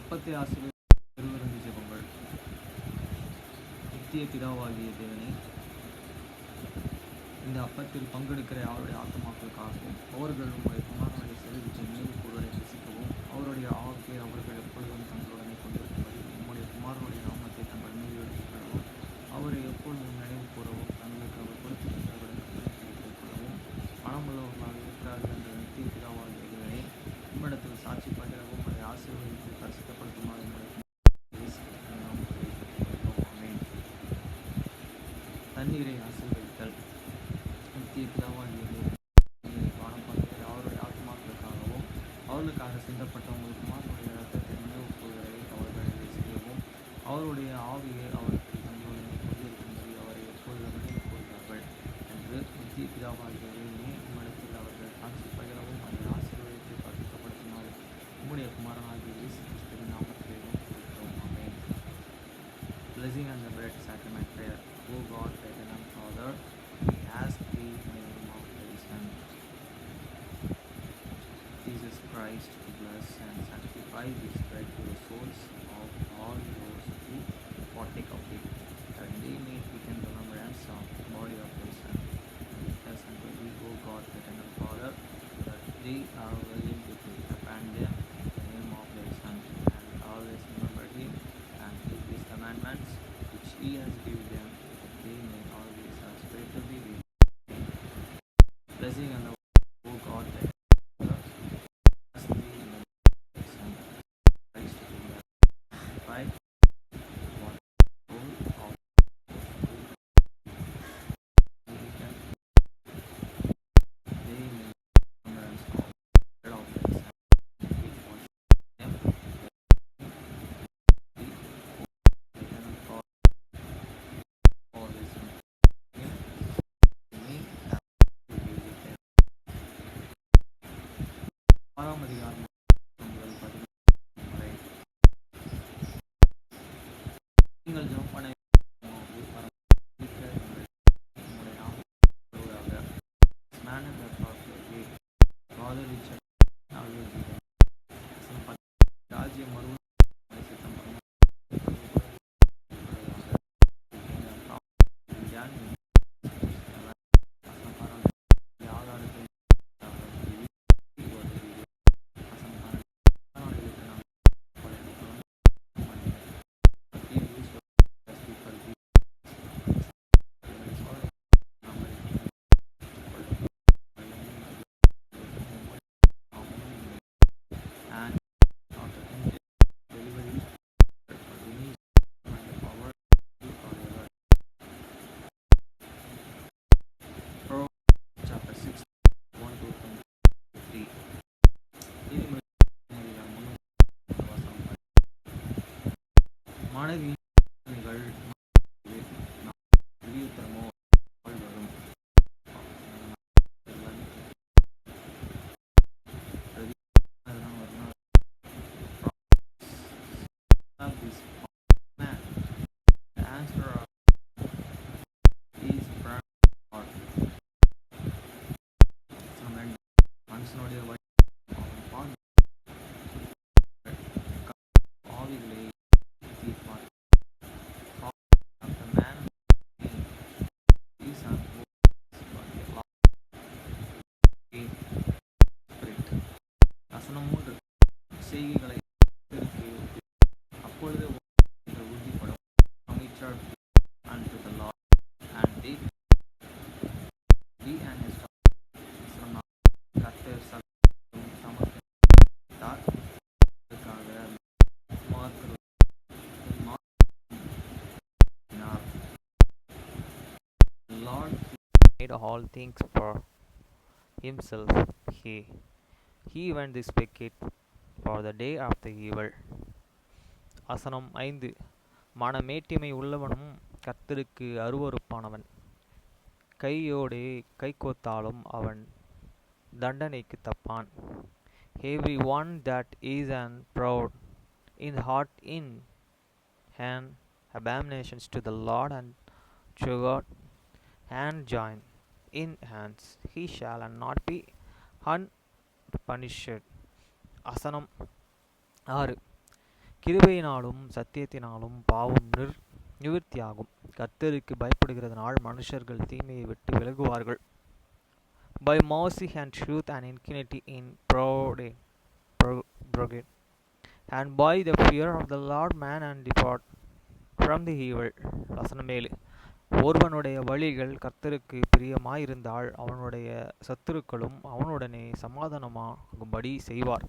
அப்பத்தை ஆசீர்வதித்து பெறுவதற்கு ஜெபங்கள். நித்திய பிதாவாகிய தேவனே, இந்த அப்பத்தில் பங்கெடுக்கிற அவருடைய ஆத்மாக்களுக்காகவும் அவர்கள் உங்களுடைய குமாரனுடைய செலவிச்சை நினைவு கூறுவதை ரசிக்கவும் அவருடைய ஆவியை அவர்கள் எப்பொழுதும் தங்களுடனே கொண்டிருக்கும்படி உம்முடைய குமாரனுடைய நாமத்தை தங்கள் மீது எடுத்துக்கொள்ளவும் அவரை எப்பொழுதும் நினைவு கூறவும் தங்களுக்கு அவர் கொடுத்திருக்கிறவர்களை கிடைத்துக் கொள்ளவும் மனமுள்ளவர்களாக இருக்கிறார்கள் என்ற நித்திய பிதாவாகிய தேவனே, உம்மிடத்தில் சாட்சி பகிரவும் அதை ஆசீர்வதித்து பரிசுத்தப்படுத்துமாறு உம்முடைய தண்ணீரை ஆசீர்வதித்தல். நித்திய பிதாவாகிய தேவனை பானம் பண்ணுகிற அவருடைய ஆத்மாக்களுக்காகவும் அவர்களுக்காக சிந்தப்பட்ட உங்கள் குமாரனுடைய இரத்தத்தை நினைவு கூறுவதை அவர்கள் செய்யவும் அவருடைய ஆவியை அவர்கள் தங்களுடன் கொண்டிருக்கும்படி அவரை எப்பொழுது நினைவு கூறுகிறார்கள் என்று நித்திய பிதாவாகிய தேவனே, உம்மிடத்தில் அவர்கள் சாட்சி பகிரவும் அதை ஆசீர்வதித்து பரிசுத்தப்படுத்துமாறு உம்முடைய குமாரனாகிய இயேசு கிறிஸ்துவின் நாமத்திலே கொடுக்கிறோம். ஆமென். Blessing and the bread sacrament prayer. O God, eternal Father, we ask thee in the name of thy Son, Jesus Christ, to bless and sanctify this bread to the souls of all those who partake of it, that they may become the remembrance of the body of thy Son. And bless unto thee, O God, eternal Father, that they are willing to take upon them the name of thy Son, and always remember him and keep his commandments which he has given them, that they may always have spirit to be with him. Blessing and the O God, that bless thee in the name of thy Son, Christ, to glorify one soul of religion, they may remembrance of the blood of thy Son, which was them, thee, O eternal God, always in him, me, that to be with them. ஆறாம் அதிகாரம் முதல் 15 வரை. நீங்கள் ஜெபம் பண்ண ராஜ்யம் வருவது சித்தம் chapter 6 1 to 23. மனைவி விழியுத்தரமோ வரும் this man, the answer is மனுஷனுடைய ஆவிகளை தீர்ப்பார். The man is an spirit. வசனம் 3 செய்கைகளை அப்பொழுது உறுதிப்படும் committed unto the Lord and they be an கர்த்தர் சமர்ப்பித்தார். Lord made all things for himself. He even this wicked for the day of the evil. வசனம் 5 மனமேட்டிமை உள்ளவனும் கர்த்தருக்கு அருவருப்பானவன், கையோடே கைகோத்தாலும் அவன் தண்டனைக்கு தப்பான். Every one that is and proud in heart in hand abominations to the Lord and to God, and join in hands, he shall not be unpunished. வசனம் 6 கிருபையினாலும் சத்தியத்தினாலும் பாவம் நிவிர்த்தியாகும். கர்த்தருக்கு பயப்படுகிறதனால் மனுஷர்கள் தீமையை விட்டு விலகுவார்கள். By mercy and truth and infinity in brigade, and by the fear of the Lord man and depart from the evil. வசனம் 7. ஒருவனுடைய வழிகள் கர்த்தருக்கு பிரியமாயிருந்தால் அவனுடைய சத்துருக்களும் அவனுடனே சமாதானமாகும்படி செய்வார்.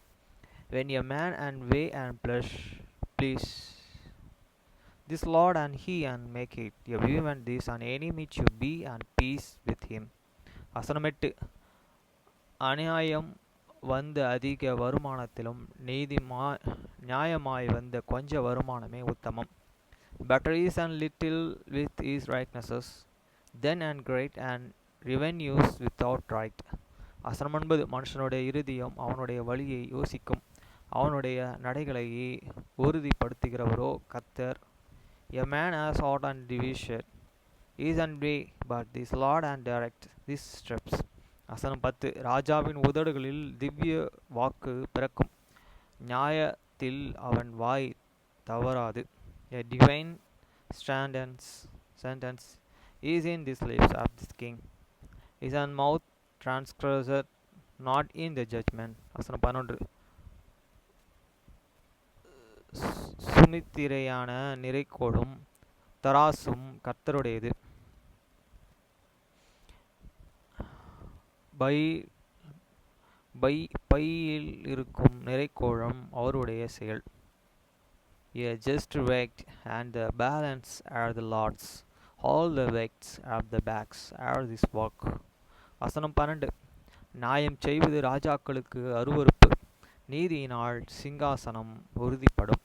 When a man and way and please this Lord and he and make it a view and this an enemy to be and peace with him. வசனம் 8. அநியாயம் வந்த அதிக வருமானத்திலும் நியாயமாய் வந்த கொஞ்ச வருமானமே உத்தமம். Better is and little with his rightnesses than and great and revenues without right. வசனம் 9. மனுஷனுடைய இருதயம் அவனுடைய வழியை யோசிக்கும், அவனுடைய நடைகளை உறுதிப்படுத்துகிறவரோ கர்த்தர். A man has heart and division is and way, but this Lord and direct his steps. வசனம் 10. ராஜாவின் உதடுகளில் திவ்ய வாக்கு பிறக்கும், நியாயத்தில் அவன் வாய் தவறாது. A divine sentence is in the lips of this king. His mouth transgresseth not in the judgment. வசனம் 11. சுமித்திரையான நிறைக்கோளும் தராசும் கர்த்தருடையது. பையில் இருக்கும் நிறைக்கோளம் அவருடைய செயல். A just weight and the balance are the Lord's. All the weights of the backs are this work. வசனம் 12. நியாயம் செய்வது ராஜாக்களுக்கு அருவருப்பு, நீதியினால் சிங்காசனம் உறுதிப்படும்.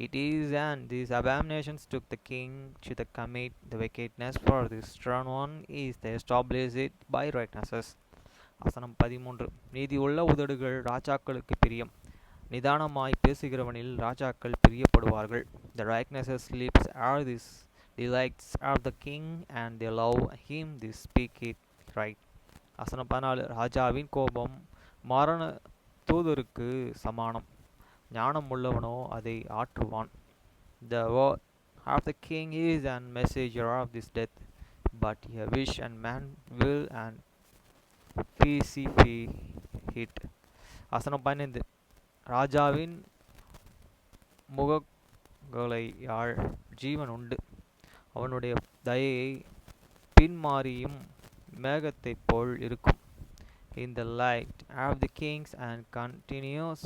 It is and these abominations took the king to the commit the wickedness, for this strong one is they establish it by righteousness. வசனம் 13. நீதி உள்ள உதடுகள் ராஜாக்களுக்கு பிரியம், நிதானமாய் பேசுகிறவனில் ராஜாக்கள் பிரியப்படுவார்கள். The righteousness lips are these delights of the king, and they love him they speak it right. வசனம் 14. ராஜாவின் கோபம் மரண தூதருக்கு சமானம், ஞானம் உள்ளவனோ அதை ஆற்றுவான். The word of the king is and messenger of this death, but a wish and man will and it. வசனம் 15. ராஜாவின் முகங்களையாள் ஜீவன் உண்டு, அவனுடைய தயையை பின்மாறியும் மேகத்தைப் போல் இருக்கும். In the light of the kings and continuous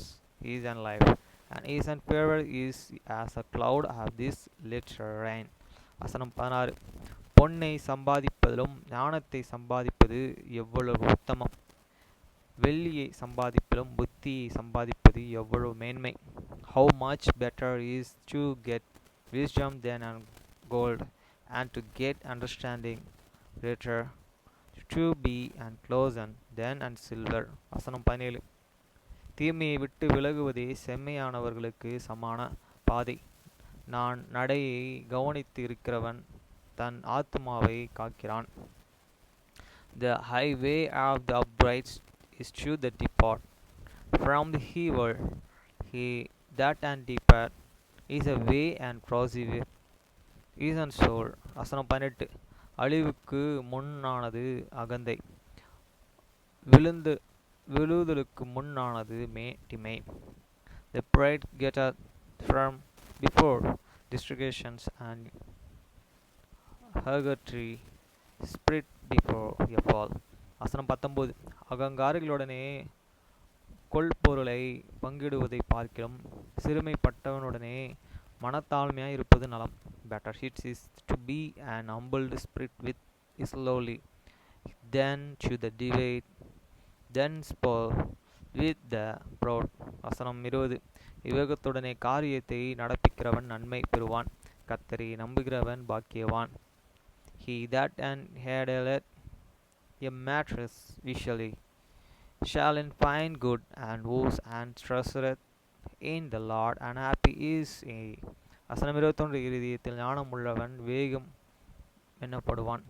is and life, and is and favor is as a cloud of this latter rain. வசனம் 16. பொன்னை சம்பாதிப்பதிலும் ஞானத்தை சம்பாதிப்பது எவ்வளவு உத்தமம், வெள்ளியை சம்பாதிப்பதிலும் புத்தியை சம்பாதிப்பது எவ்வளவு மேன்மை. How much better is to get wisdom than gold, and to get understanding greater to be and closer than and silver. வசனம் 17. தீமையை விட்டு விலகுவதே செம்மையானவர்களுக்கு சமான பாதை, நான் நடையை கவனித்து இருக்கிறவன் தன் ஆத்துமாவை காக்கிறான். The highway of the upright is true that depart from the evil, he that and depart is a way and persevere is and soul. வசனம் 18. அழிவுக்கு முன்னானது அகந்தை, விழுதலுக்கு முன்னானது மேட்டிமை. The pride getteth from before distractions, and hurry spirit before a fall. வசனம் 19. அகங்காரிகளுடனே கொள்பொருளை பங்கிடுவதை பார்க்கிலும் சிறுமைப்பட்டவனுடனே மனத்தாழ்மையாய் இருப்பது நலம். Better it is to be an humbled spirit with is lowly, than to the divide, then spoil with the proud. வசனம் 20. விவேகத்துடனே காரியத்தை நடப்பிக்கிறவன் நன்மை பெறுவான், கர்த்தரை நம்புகிறவன் பாக்கியவான். He that handleth a mattress visually shall find good, and whose and trusteth in the Lord and happy is he. வசனம் 21. இருதயத்தில் ஞானம் உள்ளவன் வேகம் எண்ணப்படுவான்,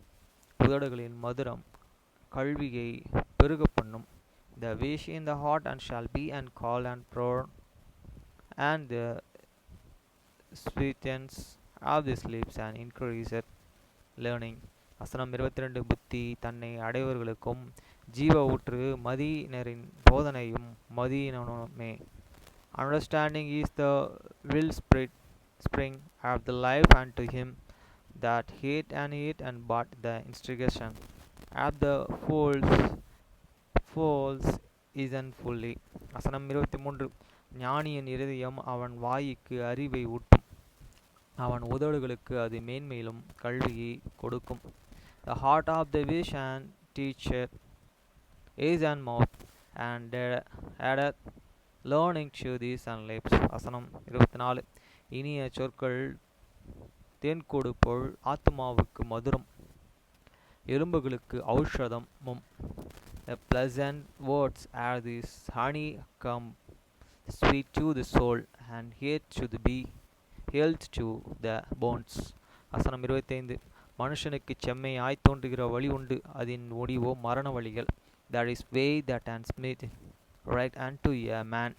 உதடுகளின் மதுரம் கல்வியை பெருக பண்ணும். The wish in the heart and shall be and call and proud, and the sweetens of the sleeps and increases learning. வசனம் 22 புத்தி தன்னை அடைவர்களுக்கும் ஜீவ ஊற்று மதியினரின் போதனையும் மதியினனுமே. Understanding is the spring of the life unto him that hate and eat and but the instigation of the fools isn't fully. வசனம் 23 ஞானியின் இருதயம் அவன் வாய்க்கு அறிவை ஊட்டும், அவன் உதடுகளுக்கு அது மேன்மேலும் கல்வியை கொடுக்கும். The heart of the wish and teacher is and mouth and addeth learning to these and lips. வசனம் 24 இனிய சொற்கள் தேன்கூடு போல் ஆத்மாவுக்கு மதுரம், எலும்புகளுக்கு ஔஷதமும். The pleasant words are this honeycomb, sweet to the soul and health to the bones. வசனம் 25 மனுஷனுக்கு செம்மையாய் தோன்றுகிற வழி உண்டு, அதன் முடிவோ மரண வழிகள். There is way that and smith right unto a man,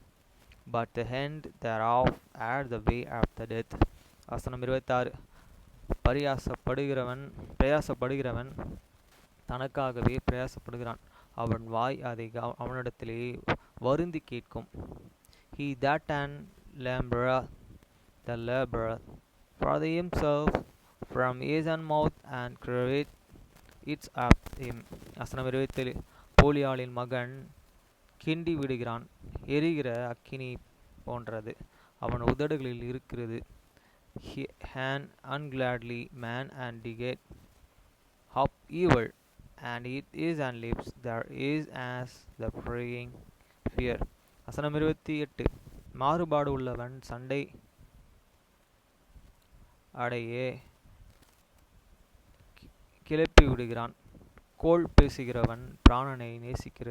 but the end thereof are the way of the death. வசனம் 26 பிரயாசப்படுகிறவன் தனக்காகவே பிரயாசப்படுகிறான், அவன் வாய் அதை அவனிடத்திலே வருந்தி கேட்கும். He that and laboureth the laboureth for himself from his own mouth and craveth it of him. வசனம் 27 போலியாளின் மகன் கிண்டி விடுகிறான், எரிகிற அக்கினி போன்றது அவன் உதடுகளில் இருக்கிறது. An ungladly man and digate up evil, and it is and lips there is as the praying fear. வசனம் 28 மாறுபாடு உள்ளவன் சண்டை அடையே கிளப்பி விடுகிறான், கோள் பேசுகிறவன் பிராணனை நேசிக்கிற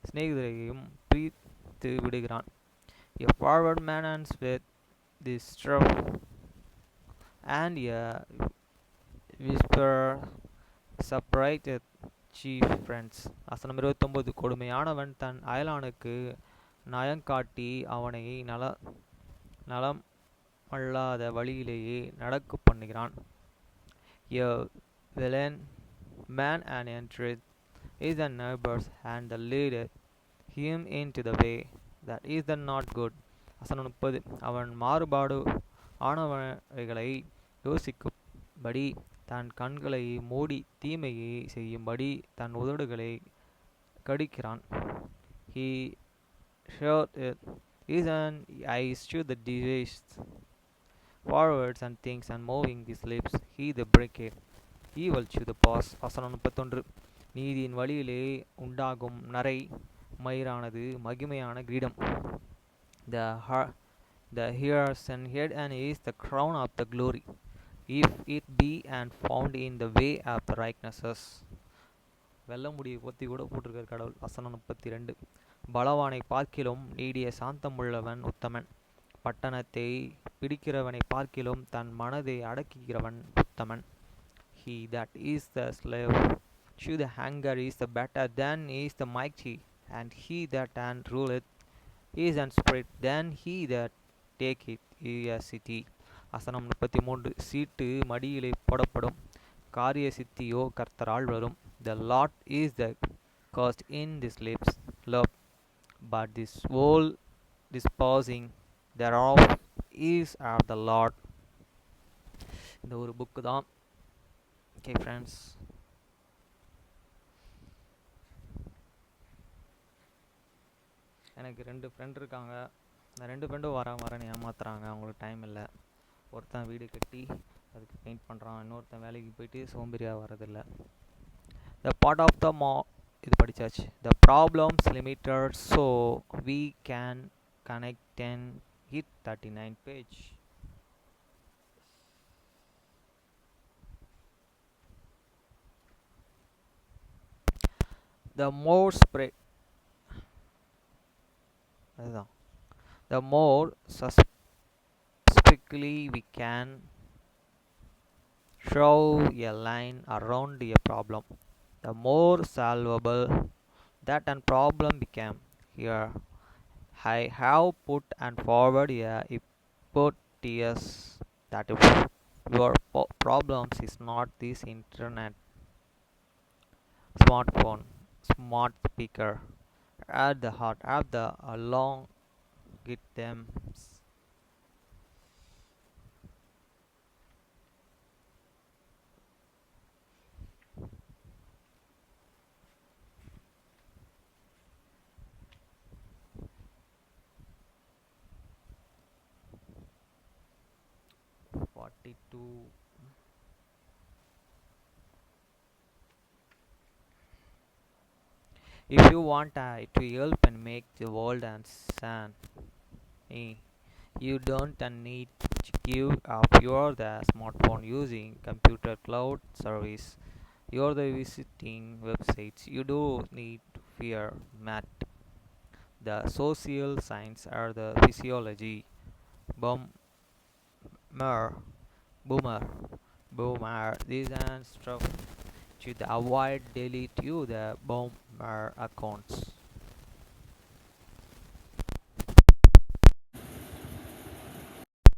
சிநேகிதரையும் பிரித்து விடுகிறான். A forward man ends with this strife, and a whisper separated chief friends. வசனம் 29 கொடுமையானவன் தன் அயலானுக்கு நயங்காட்டி அவனை நலமல்லாத வழியிலேயே நடக்க பண்ணுகிறான். A villain man and entereth is the neighbor's and the leadeth him into the way that is the not good. வசனம் 30 அவன் மாறுபாடு ஆனவைகளை யோசிக்கும்படி தன் கண்களை மூடி தீமையை செய்யும்படி தன் உதடுகளை கடிக்கிறான். He showeth his eyes to the devious forwards and things and moving his lips he the breaketh evil to the past. வசனம் 31 நீதியின் வழியிலே உண்டாகும் நரை மயிரானது மகிமையான கிரீடம். The hairs and head and is the crown of the glory, if it be and found in the way of the righteousness. வெள்ள முடியை பொத்தி கூட போட்டிருக்கார் கடவுள். வசனம் 32 பலவானை பார்க்கிலும் நீடிய சாந்தமுள்ளவன் உத்தமன், பட்டணத்தை பிடிக்கிறவனை பார்க்கிலும் தன் மனதை அடக்குகிறவன் உத்தமன். He that is the slave to the hunger is the better than is the mighty, and he that and ruleth is and spirit than he that taketh a city. வசனம் 33 சீட்டு மடியிலே போடப்படும், காரிய சித்தியோ கர்த்தரால் வரும். The Lord is the cost in this lips love, but this whole disposing thereof is of the Lord. இந்த ஒரு book தான். Okay friends, எனக்கு 2 ஃப்ரெண்ட் இருக்காங்க. அந்த 2 ஃப்ரெண்டும் வரேன்னு ஏமாத்துறாங்க. அவங்களுக்கு டைம் இல்லை. ஒருத்தன் வீடு கட்டி அதுக்கு பெயிண்ட் பண்ணுறான், இன்னொருத்தன் வேலைக்கு போயிட்டு சோம்பேறியாக வரதில்லை. த பார்ட் ஆஃப் த இது படித்தாச்சு. The problems limited so we can connect and hit 39 page. The more spread, அதுதான், the more suspictly we can show a line around a problem, the more solvable that an problem became. Here I have put and forward a hypothesis that if your problems is not this internet, smartphone, smart speaker at the heart of the along get them. 42. If you want to help and make the world and sun, eh, you don't need to give up your the smartphone using computer cloud service. You're the visiting websites. You do need to fear Matt. The social science or the physiology. Boomer, boomer, boomer. These and stuff to the avoid delete you the boomer accounts.